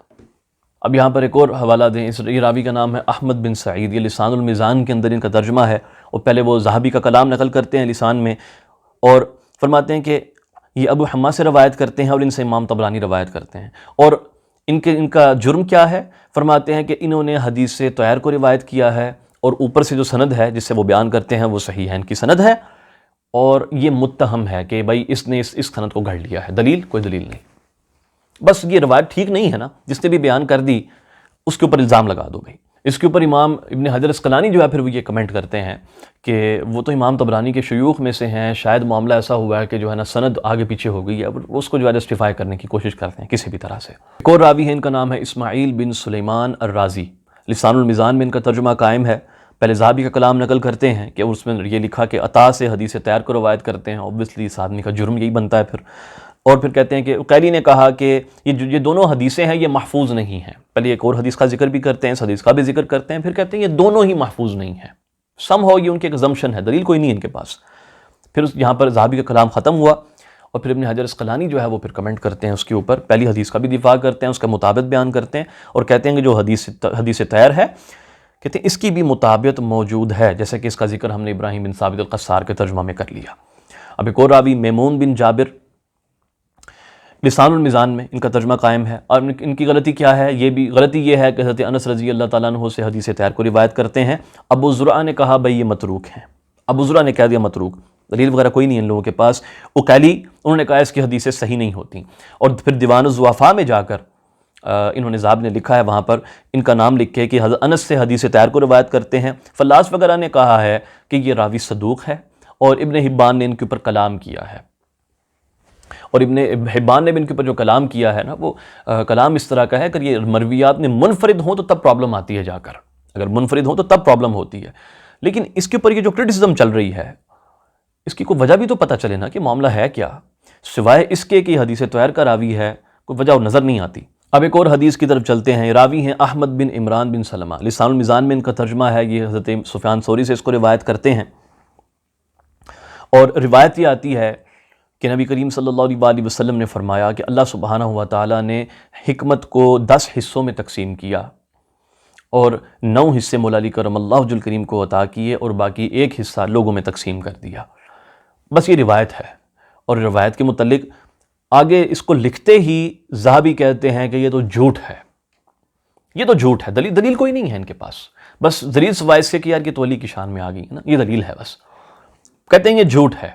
اب یہاں پر ایک اور حوالہ دیں، یہ راوی کا نام ہے احمد بن سعید، یہ لسان المیزان کے اندر ان کا ترجمہ ہے، اور پہلے وہ ذہبی کا کلام نقل کرتے ہیں لسان میں، اور فرماتے ہیں کہ یہ ابو حما سے روایت کرتے ہیں، اور ان سے امام طبرانی روایت کرتے ہیں، اور ان کا جرم کیا ہے؟ فرماتے ہیں کہ انہوں نے حدیث طیر کو روایت کیا ہے، اور اوپر سے جو سند ہے جس سے وہ بیان کرتے ہیں وہ صحیحین کی سند ہے، اور یہ متہم ہے کہ بھائی اس نے اس سند کو گھڑ لیا ہے۔ دلیل؟ کوئی دلیل نہیں، بس یہ روایت ٹھیک نہیں ہے نا، جس نے بھی بیان کر دی اس کے اوپر الزام لگا دو بھائی۔ اس کے اوپر امام ابن حجر اسقلانی جو ہے پھر وہ یہ کمنٹ کرتے ہیں کہ وہ تو امام طبرانی کے شیوخ میں سے ہیں، شاید معاملہ ایسا ہوا ہے کہ جو ہے نا سند آگے پیچھے ہو گئی ہے، اس کو جو ہے جسٹیفائی کرنے کی کوشش کرتے ہیں کسی بھی طرح سے۔ ایک اور راوی ہے، ان کا نام ہے اسماعیل بن سلیمان الرازی، لسان المیزان میں ان کا ترجمہ قائم ہے۔ پہلے ذہبی کا کلام نقل کرتے ہیں کہ اس میں یہ لکھا کہ عطا سے حدیث طیر کو روایت کرتے ہیں، اوبویسلی اس آدمی کا جرم یہی بنتا ہے پھر۔ اور پھر کہتے ہیں کہ عقیلی نے کہا کہ یہ دونوں حدیثیں ہیں، یہ محفوظ نہیں ہیں۔ پہلے ایک اور حدیث کا ذکر بھی کرتے ہیں، اس حدیث کا بھی ذکر کرتے ہیں، پھر کہتے ہیں یہ دونوں ہی محفوظ نہیں ہیں، سم ہو یہ ان کے ایک assumption ہے، دلیل کوئی نہیں ان کے پاس۔ پھر یہاں پر ذہبی کا کلام ختم ہوا، اور پھر ابن حجر اسقلانی جو ہے وہ پھر کمنٹ کرتے ہیں اس کے اوپر، پہلی حدیث کا بھی دفاع کرتے ہیں، اس کا مطابق بیان کرتے ہیں، اور کہتے ہیں کہ جو حدیث طیر ہے، کہتے ہیں اس کی بھی مطابقت موجود ہے، جیسے کہ اس کا ذکر ہم نے ابراہیم بن ثابت القصار کے ترجمہ میں کر لیا۔ اب ایک اور راوی میمون بن جابر، لسان المیزان میں ان کا ترجمہ قائم ہے، اور ان کی غلطی کیا ہے؟ یہ بھی غلطی یہ ہے کہ حضرت انس رضی اللہ تعالیٰ عنہ سے حدیث طیر کو روایت کرتے ہیں۔ ابو زرعہ نے کہا بھائی یہ متروک ہیں، ابو زرعہ نے کہہ دیا متروک، دلیل وغیرہ کوئی نہیں ان لوگوں کے پاس۔ عقیلی انہوں نے کہا اس کی حدیثیں صحیح نہیں ہوتی، اور پھر دیوان الضعفاء میں جا کر انہوں نے ذہب نے لکھا ہے، وہاں پر ان کا نام لکھ کے کہ حضرت انس سے حدیث طیر کو روایت کرتے ہیں۔ فلاس وغیرہ نے کہا ہے کہ یہ راوی صدوق ہے، اور ابن حبان نے ان کے اوپر کلام کیا ہے، اور ابن حبان نے بھی ان کے اوپر جو کلام کیا ہے نا، وہ کلام اس طرح کا ہے کہ یہ مرویات میں منفرد ہوں تو تب پرابلم آتی ہے، جا کر اگر منفرد ہوں تو تب پرابلم ہوتی ہے۔ لیکن اس کے اوپر یہ جو کرٹیسزم چل رہی ہے، اس کی کوئی وجہ بھی تو پتہ چلے نا کہ معاملہ ہے کیا، سوائے اس کے کہ حدیث طیر کا راوی ہے کوئی وجہ نظر نہیں آتی۔ اب ایک اور حدیث کی طرف چلتے ہیں، راوی ہیں احمد بن عمران بن سلمہ، لسان المیزان میں ان کا ترجمہ ہے، یہ حضرت سفیان ثوری سے اس کو روایت کرتے ہیں، اور روایت یہ آتی ہے کہ نبی کریم صلی اللہ علیہ وسلم نے فرمایا کہ اللہ سبحانہ و تعالیٰ نے حکمت کو 10 حصوں میں تقسیم کیا، اور 9 حصے مولا علی کرم اللہ وجہ الکریم کو عطا کیے، اور باقی 1 حصہ لوگوں میں تقسیم کر دیا۔ بس یہ روایت ہے، اور روایت کے متعلق آگے اس کو لکھتے ہی ذہبی کہتے ہیں کہ یہ تو جھوٹ ہے، یہ تو جھوٹ ہے، دلیل کوئی نہیں ہے ان کے پاس، بس دلیل سوائے سے کہ یار یہ تو علی کی شان میں آ گئی ہے نا، یہ دلیل ہے، بس کہتے ہیں یہ جھوٹ ہے۔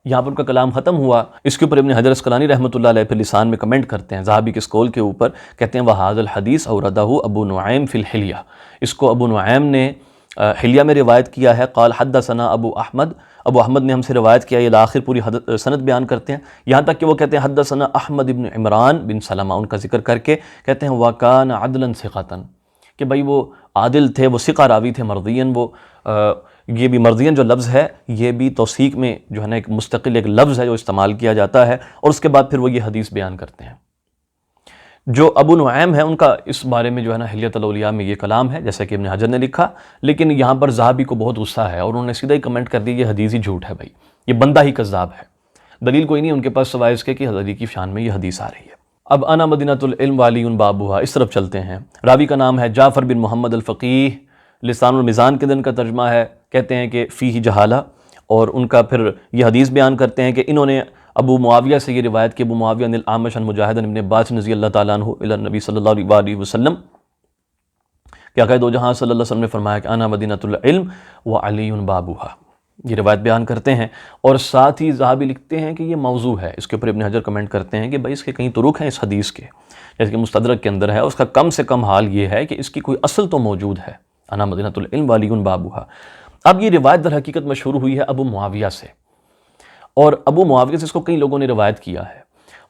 یہاں پر ان کا کلام ختم ہوا، اس کے اوپر ابن حجر اسقلانی رحمۃ اللہ علیہ پھر لسان میں کمنٹ کرتے ہیں ذہبی کے اسکول کے اوپر، کہتے ہیں وَهَذَا الْحَدِيثُ أَوْرَدَهُ ابو نعیم فی الحلیہ، اس کو ابو نعیم نے حلیہ میں روایت کیا ہے۔ قال حدثنا ابو احمد نے ہم سے روایت کیا، یہ آخر پوری سند بیان کرتے ہیں، یہاں تک کہ وہ کہتے ہیں حدثنا احمد بن عمران بن سلمہ، ان کا ذکر کر کے کہتے ہیں وَكَانَ عَدْلًا ثِقَةً، کہ بھائی وہ عادل تھے، وہ ثقہ راوی تھے، مرضین، وہ یہ بھی مرضین جو لفظ ہے یہ بھی توثیق میں جو ہے نا ایک مستقل ایک لفظ ہے جو استعمال کیا جاتا ہے، اور اس کے بعد پھر وہ یہ حدیث بیان کرتے ہیں۔ جو ابو نعیم ہے ان کا اس بارے میں جو ہے نا حلیۃ الاولیاء میں یہ کلام ہے، جیسے کہ ابن حجر نے لکھا، لیکن یہاں پر ذہبی کو بہت غصہ ہے، اور انہوں نے سیدھا ہی کمنٹ کر دی یہ حدیث ہی جھوٹ ہے، بھائی یہ بندہ ہی کذاب ہے، دلیل کوئی نہیں ان کے پاس سوائے اس کے کہ حضرت کی شان میں یہ حدیث آ رہی ہے۔ اب انا مدینۃ العلم والی بابوہا، اس طرف چلتے ہیں۔ راوی کا نام ہے جعفر بن محمد الفقیہ، لسان المیزان کے دن کا ترجمہ ہے، کہتے ہیں کہ فیہ جہالہ، اور ان کا پھر یہ حدیث بیان کرتے ہیں کہ انہوں نے ابو معاویہ سے یہ روایت کہ ابو معاویہ عن الاعمش عن مجاہد عن ابن عباس رضی اللہ تعالیٰ عنہ الی النبی صلی اللہ علیہ وسلم، کہ آقا دو جہاں صلی اللہ علیہ وسلم نے فرمایا کہ انا مدینۃ العلم وعلی بابوہا، یہ روایت بیان کرتے ہیں، اور ساتھ ہی ذہبی لکھتے ہیں کہ یہ موضوع ہے۔ اس کے اوپر ابن حجر کمنٹ کرتے ہیں کہ بھائی اس کے کئی طرق ہیں اس حدیث کے، جیسے کہ مستدرک کے اندر ہے، اس کا کم سے کم حال یہ ہے کہ اس کی کوئی اصل تو موجود ہے، انا مدینۃ العلم وعلی بابوہا۔ اب یہ روایت در حقیقت مشہور ہوئی ہے ابو معاویہ سے، اور ابو معاویہ سے اس کو کئی لوگوں نے روایت کیا ہے،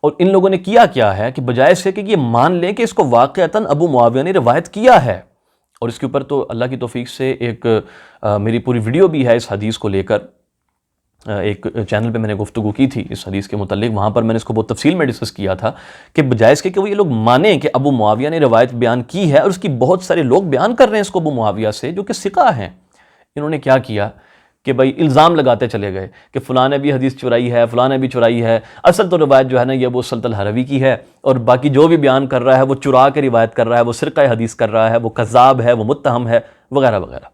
اور ان لوگوں نے کیا ہے کہ بجائے سے کہ یہ مان لیں کہ اس کو واقعتاً ابو معاویہ نے روایت کیا ہے، اور اس کے اوپر تو اللہ کی توفیق سے ایک میری پوری ویڈیو بھی ہے اس حدیث کو لے کر، ایک چینل پہ میں نے گفتگو کی تھی اس حدیث کے متعلق، وہاں پر میں نے اس کو بہت تفصیل میں ڈسکس کیا تھا کہ بجائے اس کے کہ وہ یہ لوگ مانیں کہ ابو معاویہ نے روایت بیان کی ہے، اور اس کی بہت سارے لوگ بیان کر رہے ہیں اس کو ابو معاویہ سے جو کہ ثقہ ہیں، انہوں نے کیا کیا کہ بھائی الزام لگاتے چلے گئے کہ فلاں نے بھی حدیث چرائی ہے، فلاں نے بھی چرائی ہے، اصل تو روایت جو ہے نا یہ ابو سلط الحروی کی ہے، اور باقی جو بھی بیان کر رہا ہے وہ چرا کے روایت کر رہا ہے، وہ سرقہ حدیث کر رہا ہے، وہ کذاب ہے، وہ متہم ہے، وغیرہ وغیرہ۔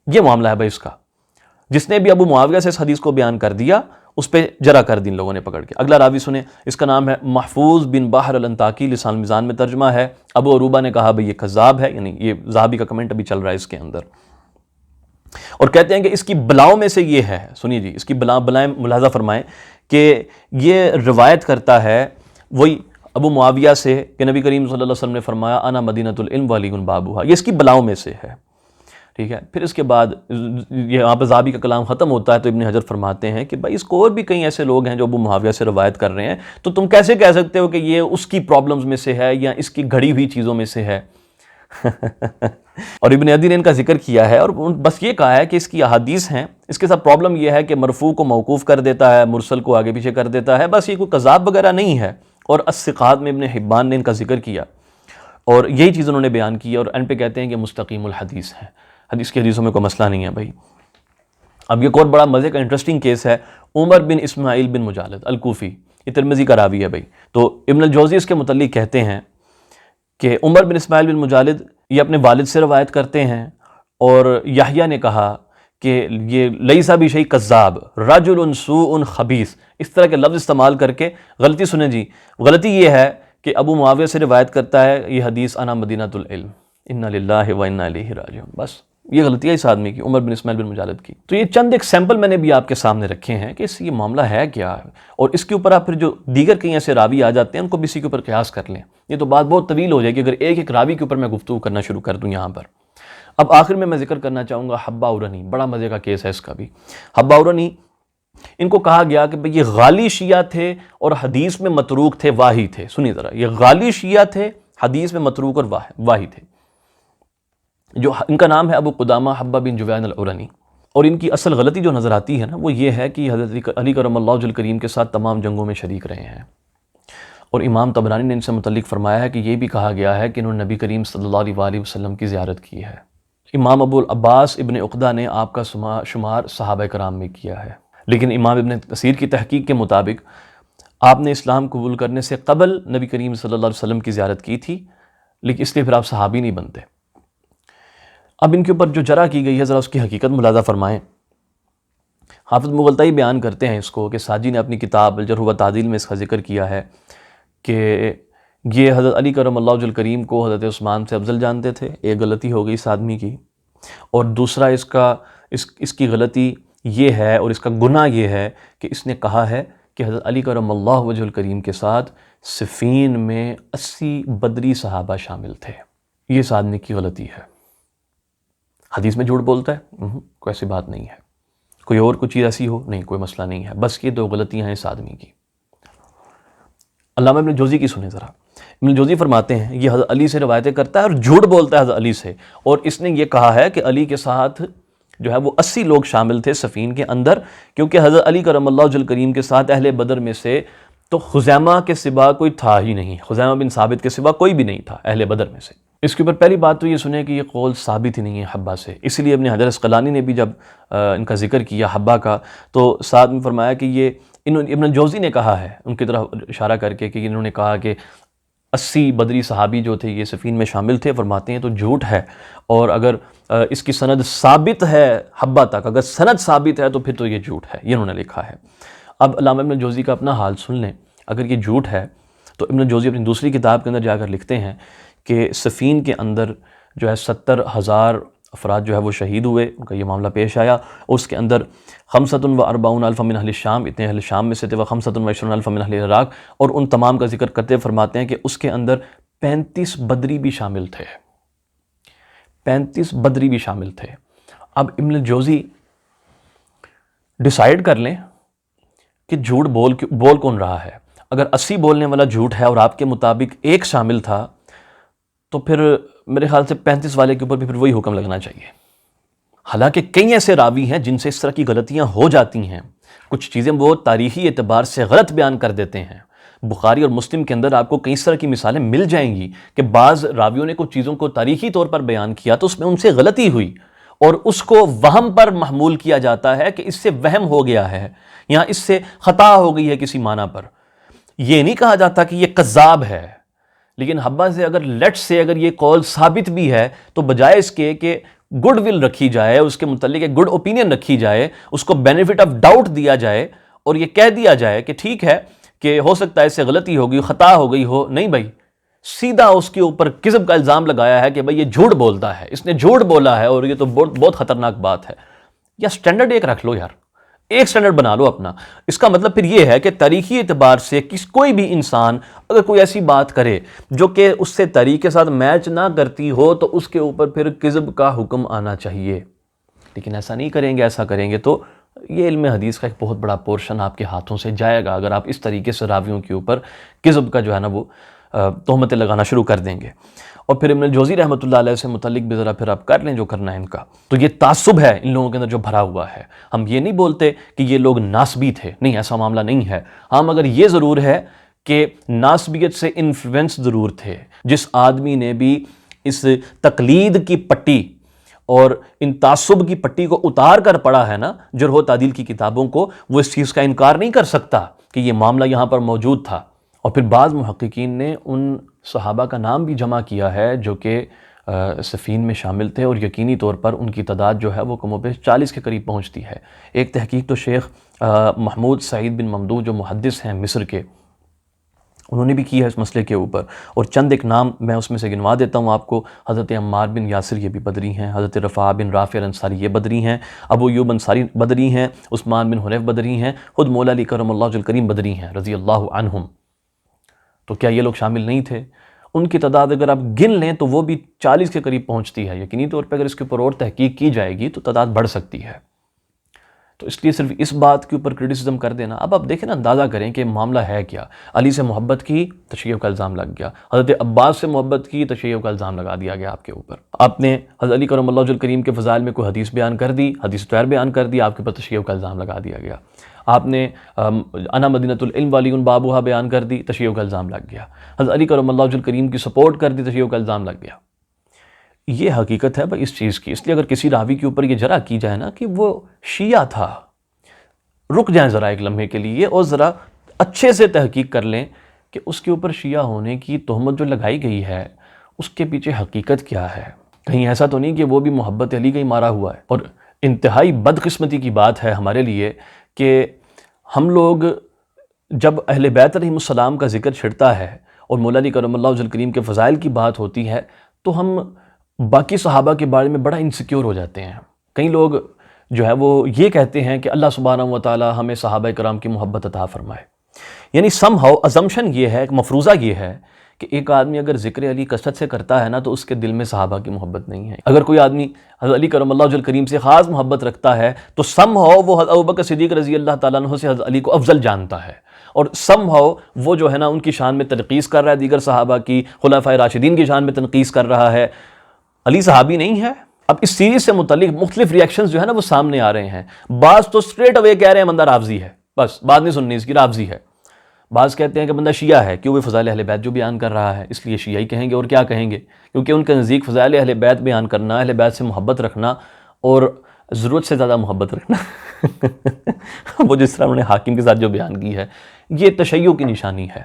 یہ معاملہ ہے بھائی اس کا، جس نے بھی ابو معاویہ سے اس حدیث کو بیان کر دیا اس پہ جرا کر دی ان لوگوں نے پکڑ کے۔ اگلا راوی سنیں، اس کا نام ہے محفوظ بن بحر الانطاکی، لسان المیزان میں ترجمہ ہے، ابو عروبہ نے کہا بھئی یہ کذاب ہے، یعنی یہ ذہبی کا کمنٹ ابھی چل رہا ہے اس کے اندر، اور کہتے ہیں کہ اس کی بلاؤں میں سے یہ ہے، سنیے جی، اس کی بلائیں ملاحظہ فرمائیں کہ یہ روایت کرتا ہے وہی ابو معاویہ سے کہ نبی کریم صلی اللہ علیہ وسلم نے فرمایا انا مدینۃ العلم وعلی بابوہا، یہ اس کی بلاؤں میں سے ہے، ٹھیک ہے۔ پھر اس کے بعد یہاں پہ ذہبی کا کلام ختم ہوتا ہے تو ابن حجر فرماتے ہیں کہ بھائی اس کو اور بھی کئی ایسے لوگ ہیں جو ابو معاویہ سے روایت کر رہے ہیں، تو تم کیسے کہہ سکتے ہو کہ یہ اس کی پرابلمز میں سے ہے یا اس کی گھڑی ہوئی چیزوں میں سے ہے؟ اور ابن عدی نے ان کا ذکر کیا ہے اور بس یہ کہا ہے کہ اس کی احادیث ہیں، اس کے ساتھ پرابلم یہ ہے کہ مرفوع کو موقوف کر دیتا ہے، مرسل کو آگے پیچھے کر دیتا ہے، بس یہ کوئی کذاب وغیرہ نہیں ہے۔ اور الثقات میں ابن حبان نے ان کا ذکر کیا اور یہی چیز انہوں نے بیان کی اور ان پہ کہتے ہیں کہ مستقیم الحدیث ہے، حدیث کی حدیثوں میں کوئی مسئلہ نہیں ہے بھائی۔ اب یہ ایک اور بڑا مزے کا انٹرسٹنگ کیس ہے، عمر بن اسماعیل بن مجالد الکوفی، یہ ترمذی کا راوی ہے بھائی۔ تو ابن الجوزی اس کے متعلق کہتے ہیں کہ عمر بن اسماعیل بن مجالد یہ اپنے والد سے روایت کرتے ہیں، اور یحییٰ نے کہا کہ یہ لیسا بشیء کذاب رجل سوء خبیث، اس طرح کے لفظ استعمال کر کے غلطی سنیں جی، غلطی یہ ہے کہ ابو معاویہ سے روایت کرتا ہے یہ حدیث انا مدینۃ العلم انا للہ و انا الیہ راجعون، بس یہ غلطی ہے اس آدمی کی، عمر بن اسماعیل بن مجالد کی۔ تو یہ چند ایک سیمپل میں نے بھی آپ کے سامنے رکھے ہیں کہ یہ معاملہ ہے کیا ہے، اور اس کے اوپر آپ پھر جو دیگر کئی ایسے راوی آ جاتے ہیں ان کو بھی اسی کے اوپر قیاس کر لیں، یہ تو بات بہت طویل ہو جائے گی اگر ایک ایک راوی کے اوپر میں گفتگو کرنا شروع کر دوں یہاں پر۔ اب آخر میں ذکر کرنا چاہوں گا حبہ اورنی، بڑا مزے کا کیس ہے اس کا بھی۔ حبہ اورنی، ان کو کہا گیا کہ بھئی یہ غالی شیعہ تھے اور حدیث میں متروک تھے، واہی تھے، سنی ذرا، یہ غالی شیعہ تھے، حدیث میں متروک اور واہی تھے، جو ان کا نام ہے ابو قدامہ حبہ بن جوین العرنی۔ اور ان کی اصل غلطی جو نظر آتی ہے نا وہ یہ ہے کہ حضرت علی کرم اللہ وجہ الکریم کے ساتھ تمام جنگوں میں شریک رہے ہیں، اور امام طبرانی نے ان سے متعلق فرمایا ہے کہ یہ بھی کہا گیا ہے کہ انہوں نے نبی کریم صلی اللہ علیہ وآلہ وسلم کی زیارت کی ہے۔ امام ابو العباس ابن عقدہ نے آپ کا شمار صحابہ کرام میں کیا ہے، لیکن امام ابن کثیر کی تحقیق کے مطابق آپ نے اسلام قبول کرنے سے قبل نبی کریم صلی اللہ علیہ وسلم کی زیارت کی تھی، لیکن اس لیے پھر آپ صحابی نہیں بنتے۔ اب ان کے اوپر جو جرح کی گئی ہے ذرا اس کی حقیقت ملاحظہ فرمائیں۔ حافظ مغلطائی بیان کرتے ہیں اس کو کہ ساجی نے اپنی کتاب الجرح و تعدیل میں اس کا ذکر کیا ہے کہ یہ حضرت علی کرم اللہ وجہ الکریم کو حضرت عثمان سے افضل جانتے تھے، ایک غلطی ہو گئی اس آدمی کی، اور دوسرا اس کی غلطی یہ ہے اور اس کا گناہ یہ ہے کہ اس نے کہا ہے کہ حضرت علی کرم اللہ وجہ الکریم کے ساتھ صفین میں 80 بدری صحابہ شامل تھے، یہ اس آدمی کی غلطی ہے۔ حدیث میں جھوٹ بولتا ہے؟ کوئی ایسی بات نہیں ہے۔ کوئی اور کوئی چیز ایسی ہو؟ نہیں، کوئی مسئلہ نہیں ہے، بس یہ دو غلطیاں ہیں اس آدمی کی۔ علامہ ابن جوزی کی سنیں ذرا، ابن جوزی فرماتے ہیں یہ حضرت علی سے روایتیں کرتا ہے اور جھوٹ بولتا ہے حضرت علی سے، اور اس نے یہ کہا ہے کہ علی کے ساتھ جو ہے وہ 80 لوگ شامل تھے صفین کے اندر، کیونکہ حضرت علی کرم اللہ وجہ الکریم کے ساتھ اہل بدر میں سے تو خزیمہ کے سوا کوئی تھا ہی نہیں، خزیمہ بن ثابت کے سوا کوئی بھی نہیں تھا اہل بدر میں سے۔ اس کے اوپر پہلی بات تو یہ سنیں کہ یہ قول ثابت ہی نہیں ہے حبہ سے، اس لیے ابن حجر اسقلانی نے بھی جب ان کا ذکر کیا حبہ کا تو ساتھ میں فرمایا کہ یہ ابن جوزی نے کہا ہے، ان کی طرف اشارہ کر کے کہ انہوں نے کہا کہ 80 بدری صحابی جو تھے یہ صفین میں شامل تھے، فرماتے ہیں تو جھوٹ ہے، اور اگر اس کی سند ثابت ہے حبہ تک، اگر سند ثابت ہے تو پھر تو یہ جھوٹ ہے، یہ انہوں نے لکھا ہے۔ اب علامہ ابن جوزی کا اپنا حال سن لیں، اگر یہ جھوٹ ہے تو ابن جوزی اپنی دوسری کتاب کے اندر جا کر لکھتے ہیں کہ صفین کے اندر جو ہے 70,000 افراد جو ہے وہ شہید ہوئے، ان کا یہ معاملہ پیش آیا، اور اس کے اندر 45,000 من اہل الشام، اتنے اہل شام میں سے تھے، 25,000 من اہل عراق، اور ان تمام کا ذکر کرتے فرماتے ہیں کہ اس کے اندر 35 بدری بھی شامل تھے، 35 بدری بھی شامل تھے۔ اب ابن جوزی ڈیسائیڈ کر لیں کہ جھوٹ بول کون رہا ہے۔ اگر 80 بولنے والا جھوٹ ہے اور آپ کے مطابق ایک شامل تھا تو پھر میرے خیال سے 35 والے کے اوپر بھی پھر وہی حکم لگنا چاہیے۔ حالانکہ کئی ایسے راوی ہیں جن سے اس طرح کی غلطیاں ہو جاتی ہیں، کچھ چیزیں وہ تاریخی اعتبار سے غلط بیان کر دیتے ہیں۔ بخاری اور مسلم کے اندر آپ کو کئی اس طرح کی مثالیں مل جائیں گی کہ بعض راویوں نے کچھ چیزوں کو تاریخی طور پر بیان کیا تو اس میں ان سے غلطی ہوئی، اور اس کو وہم پر محمول کیا جاتا ہے کہ اس سے وہم ہو گیا ہے یا اس سے خطا ہو گئی ہے کسی معنی پر۔ یہ نہیں کہا جاتا کہ یہ کذاب ہے، لیکن حبہ سے اگر یہ قول ثابت بھی ہے تو بجائے اس کے کہ گڈ ول رکھی جائے، اس کے متعلق ایک گڈ اوپینین رکھی جائے، اس کو بینیفٹ آف ڈاؤٹ دیا جائے اور یہ کہہ دیا جائے کہ ٹھیک ہے کہ ہو سکتا ہے اس سے غلطی ہوگی، خطا ہو گئی ہو، نہیں بھائی، سیدھا اس کے اوپر کذب کا الزام لگایا ہے کہ بھائی یہ جھوٹ بولتا ہے، اس نے جھوٹ بولا ہے اور یہ تو بہت خطرناک بات ہے۔ یا سٹینڈرڈ ایک رکھ لو یار، ایک سٹینڈرڈ بنا لو اپنا۔ اس کا مطلب پھر یہ ہے کہ تاریخی اعتبار سے کوئی بھی انسان اگر کوئی ایسی بات کرے جو کہ اس سے تاریخ کے ساتھ میچ نہ کرتی ہو تو اس کے اوپر پھر کذب کا حکم آنا چاہیے، لیکن ایسا نہیں کریں گے۔ ایسا کریں گے تو یہ علم حدیث کا ایک بہت بڑا پورشن آپ کے ہاتھوں سے جائے گا، اگر آپ اس طریقے سے راویوں کے اوپر کذب کا جو ہے نا وہ تہمتیں لگانا شروع کر دیں گے۔ اور پھر ابن الجوزی رحمۃ اللہ علیہ سے متعلق بھی ذرا پھر آپ کر لیں جو کرنا ہے ان کا۔ تو یہ تعصب ہے ان لوگوں کے اندر جو بھرا ہوا ہے۔ ہم یہ نہیں بولتے کہ یہ لوگ ناسبی تھے، نہیں، ایسا معاملہ نہیں ہے۔ ہاں مگر یہ ضرور ہے کہ ناسبیت سے انفلوئنس ضرور تھے۔ جس آدمی نے بھی اس تقلید کی پٹی اور ان تعصب کی پٹی کو اتار کر پڑھا ہے نا جرح و تعدیل کی کتابوں کو، وہ اس چیز کا انکار نہیں کر سکتا کہ یہ معاملہ یہاں پر موجود تھا۔ اور پھر بعض محققین نے ان صحابہ کا نام بھی جمع کیا ہے جو کہ صفین میں شامل تھے، اور یقینی طور پر ان کی تعداد جو ہے وہ کم و بیش 40 کے قریب پہنچتی ہے۔ ایک تحقیق تو شیخ محمود سعید بن ممدوح جو محدث ہیں مصر کے، انہوں نے بھی کی ہے اس مسئلے کے اوپر، اور چند ایک نام میں اس میں سے گنوا دیتا ہوں آپ کو۔ حضرت عمار بن یاسر یہ بھی بدری ہیں، حضرت رفاع بن رافع الانصاری یہ بدری ہیں، ابو ایوب انصاری بدری ہیں، عثمان بن حنیف بدری ہیں، خود مولا علی کرم اللہ وجہ الکریم بدری ہیں رضی اللہ عنہم۔ تو کیا یہ لوگ شامل نہیں تھے؟ ان کی تعداد اگر آپ گن لیں تو وہ بھی 40 کے قریب پہنچتی ہے۔ یقینی طور پہ اگر اس کے اوپر اور تحقیق کی جائے گی تو تعداد بڑھ سکتی ہے۔ تو اس لیے صرف اس بات کے اوپر کرٹیسزم کر دینا، اب آپ دیکھیں نا، اندازہ کریں کہ معاملہ ہے کیا۔ علی سے محبت کی، تشیع کا الزام لگ گیا۔ حضرت عباس سے محبت کی، تشیع کا الزام لگا دیا گیا آپ کے اوپر۔ آپ نے حضرت علی کرم اللہ وجہ الکریم کے فضائل میں کوئی حدیث بیان کر دی، حدیث طاہر بیان کر دی، آپ کے اوپر تشیع کا الزام لگا دیا گیا۔ آپ نے انا مدینۃ العلم والی بابوہا بیان کر دی، تشیع کا الزام لگ گیا۔ حضرت علی کرم اللہ وجہ الکریم کی سپورٹ کر دی، تشیع کا الزام لگ گیا۔ یہ حقیقت ہے بھائی اس چیز کی۔ اس لیے اگر کسی راوی کے اوپر یہ جرح کی جائے نا کہ وہ شیعہ تھا، رک جائیں ذرا ایک لمحے کے لیے اور ذرا اچھے سے تحقیق کر لیں کہ اس کے اوپر شیعہ ہونے کی تہمت جو لگائی گئی ہے اس کے پیچھے حقیقت کیا ہے۔ کہیں ایسا تو نہیں کہ وہ بھی محبت علی کا ہی مارا ہوا ہے۔ اور انتہائی بدقسمتی کی بات ہے ہمارے لیے کہ ہم لوگ جب اہل بیت علیہم السلام کا ذکر چھڑتا ہے اور مولا علی کرم اللہ وجہ الکریم کے فضائل کی بات ہوتی ہے تو ہم باقی صحابہ کے بارے میں بڑا انسیکیور ہو جاتے ہیں۔ کئی لوگ جو ہے وہ یہ کہتے ہیں کہ اللہ سبحانہ و تعالی ہمیں صحابہ کرام کی محبت عطا فرمائے۔ یعنی سم ہاؤ اسمپشن یہ ہے، ایک مفروضہ یہ ہے کہ ایک آدمی اگر ذکر علی کثرت سے کرتا ہے نا تو اس کے دل میں صحابہ کی محبت نہیں ہے۔ اگر کوئی آدمی حضرت علی کرم اللہ وجہ الکریم سے خاص محبت رکھتا ہے تو سم ہاؤ وہ حضرت ابوبکر صدیق رضی اللہ تعالیٰ عنہ سے حضرت علی کو افضل جانتا ہے، اور سم ہاؤ وہ جو ہے نا ان کی شان میں تنقیص کر رہا ہے، دیگر صحابہ کی، خلفائے راشدین کی شان میں تنقیص کر رہا ہے۔ علی صحابی نہیں ہے۔ اب اس سیریز سے متعلق مختلف ریاکشنز جو ہے نا وہ سامنے آ رہے ہیں۔ بعض تو اسٹریٹ اوے کہہ رہے ہیں بندہ رافضی ہے، بس بات نہیں سننی اس کی، رافضی ہے۔ بعض کہتے ہیں کہ بندہ شیعہ ہے، کیوں وہ فضائل اہل بیت جو بیان کر رہا ہے اس لیے شیعہ ہی کہیں گے، اور کیا کہیں گے، کیونکہ ان کے نزدیک فضائل اہل بیت بیان کرنا، اہل بیت سے محبت رکھنا اور ضرورت سے زیادہ محبت رکھنا وہ جس طرح انہوں نے حاکم کے ساتھ جو بیان کی ہے یہ تشیع کی نشانی ہے۔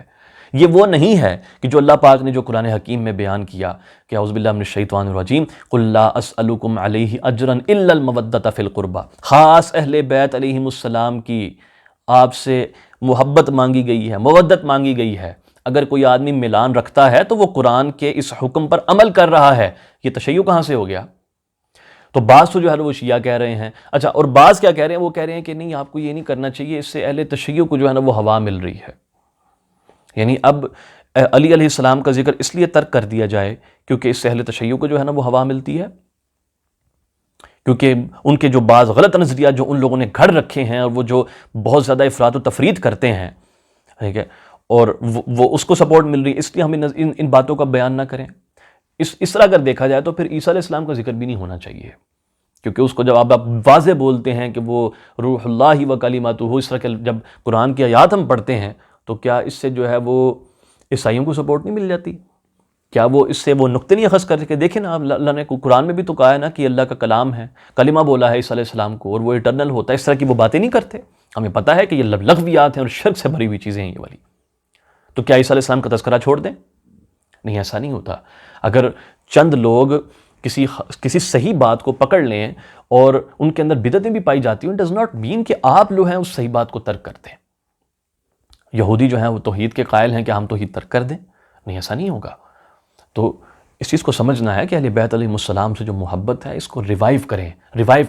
یہ وہ نہیں ہے کہ جو اللہ پاک نے جو قرآن حکیم میں بیان کیا کہ اعوذ باللہ من الشیطان الرجیم قل لا اسألکم علیہ اجرا الا المودۃ فی القربہ، خاص اہل بیت علیہم السلام کی آپ سے محبت مانگی گئی ہے، مودت مانگی گئی ہے۔ اگر کوئی آدمی ملان رکھتا ہے تو وہ قرآن کے اس حکم پر عمل کر رہا ہے۔ یہ تشیع کہاں سے ہو گیا؟ تو بعض تو جو ہے وہ شیعہ کہہ رہے ہیں، اچھا، اور بعض کیا کہہ رہے ہیں، وہ کہہ رہے ہیں کہ نہیں آپ کو یہ نہیں کرنا چاہیے، اس سے اہل تشیع کو جو ہے نا وہ ہوا مل رہی ہے۔ یعنی اب علی علیہ السلام کا ذکر اس لیے ترک کر دیا جائے کیونکہ اس سے اہل تشیع کو جو ہے نا وہ ہوا ملتی ہے، کیونکہ ان کے جو بعض غلط نظریات جو ان لوگوں نے گھڑ رکھے ہیں اور وہ جو بہت زیادہ افراط و تفرید کرتے ہیں، ٹھیک ہے، اور وہ اس کو سپورٹ مل رہی ہے، اس لیے ہم ان باتوں کا بیان نہ کریں۔ اس طرح اگر دیکھا جائے تو پھر عیسیٰ علیہ السلام کا ذکر بھی نہیں ہونا چاہیے، کیونکہ اس کو جب آپ واضح بولتے ہیں کہ وہ روح اللہ و کلماتہ، اس طرح کہ جب قرآن کی آیات ہم پڑھتے ہیں تو کیا اس سے جو ہے وہ عیسائیوں کو سپورٹ نہیں مل جاتی؟ کیا وہ اس سے وہ نقطے نہیں اخذ کر کے دیکھیں نا، اللہ نے قرآن میں بھی تو کہا ہے نا کہ اللہ کا کلام ہے، کلمہ بولا ہے عیسیٰ علیہ السلام کو اور وہ اٹرنل ہوتا ہے، اس طرح کی وہ باتیں نہیں کرتے۔ ہمیں پتہ ہے کہ یہ لغویات ہیں اور شرک سے بھری ہوئی چیزیں ہیں یہ والی، تو کیا عیسیٰ علیہ السلام کا تذکرہ چھوڑ دیں؟ نہیں، ایسا نہیں ہوتا۔ اگر چند لوگ کسی صحیح بات کو پکڑ لیں اور ان کے اندر بدعتیں بھی پائی جاتی ہیں، ڈز ناٹ مین کہ آپ جو ہیں اس صحیح بات کو ترک کر دیں۔ یہودی جو ہیں وہ توحید کے قائل ہیں کہ ہم توحید ترک کر دیں، نہیں، ایسا نہیں ہوگا۔ تو اس چیز کو سمجھنا ہے کہ اہل بیت علیہ السلام سے جو محبت ہے اس کو ریوائیو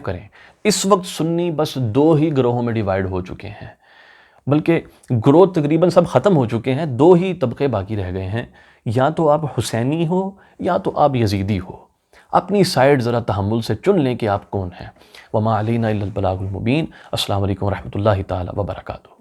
کریں۔ اس وقت سنی بس 2 ہی گروہوں میں ڈیوائیڈ ہو چکے ہیں، بلکہ گروہ تقریباً سب ختم ہو چکے ہیں، 2 ہی طبقے باقی رہ گئے ہیں، یا تو آپ حسینی ہو یا تو آپ یزیدی ہو۔ اپنی سائیڈ ذرا تحمل سے چن لیں کہ آپ کون ہیں۔ وما علینا الا البلاغ المبین۔ السلام علیکم ورحمۃ اللہ تعالی وبرکاتہ۔